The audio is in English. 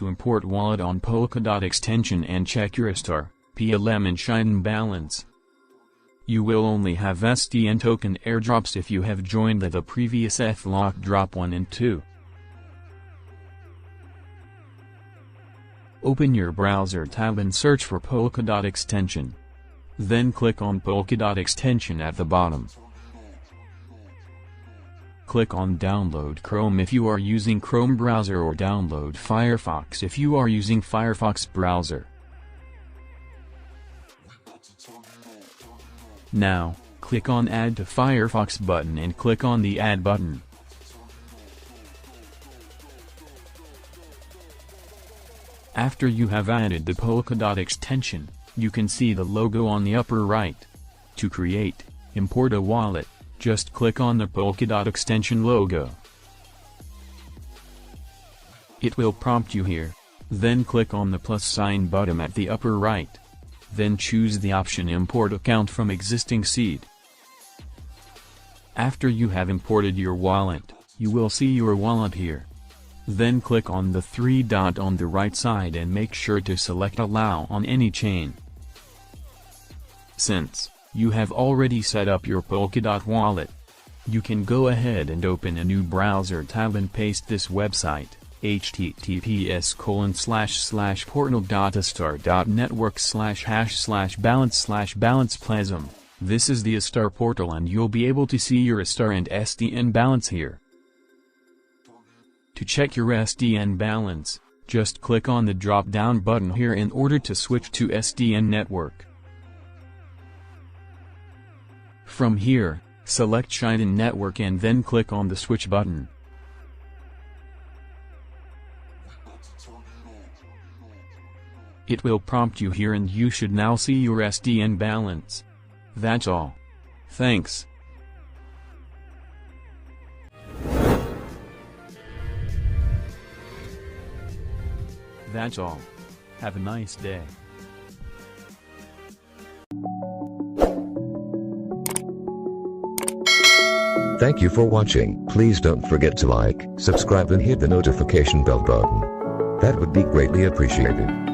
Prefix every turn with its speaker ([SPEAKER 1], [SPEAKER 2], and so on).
[SPEAKER 1] to import wallet on Polkadot Extension and check your Astar, PLM and Shiden balance. You will only have SDN token airdrops if you have joined the previous FLOC drop 1 and 2. Open your browser tab and search for Polkadot Extension. Then click on Polkadot Extension at the bottom. Click on Download Chrome if you are using Chrome browser, or download Firefox if you are using Firefox browser. Now, click on Add to Firefox button and click on the Add button. After you have added the Polkadot extension, you can see the logo on the upper right. To import a wallet, just click on the Polkadot extension logo. It will prompt you here. Then click on the plus sign button at the upper right. Then choose the option Import Account from Existing Seed. After you have imported your wallet, you will see your wallet here. Then click on the 3 dot on the right side and make sure to select Allow on any chain. Since you have already set up your Polkadot wallet, you can go ahead and open a new browser tab and paste this website, https://portal.astar.network/hash/balance/balance-plasm. This is the Astar portal and you'll be able to see your Astar and SDN balance here. To check your SDN balance, just click on the drop-down button here in order to switch to SDN network. From here, select Shiden network and then click on the switch button. It will prompt you here and you should now see your SDN balance. That's all. Thanks. That's all. Have a nice day.
[SPEAKER 2] Thank you for watching. Please don't forget to like, subscribe and hit the notification bell button. That would be greatly appreciated.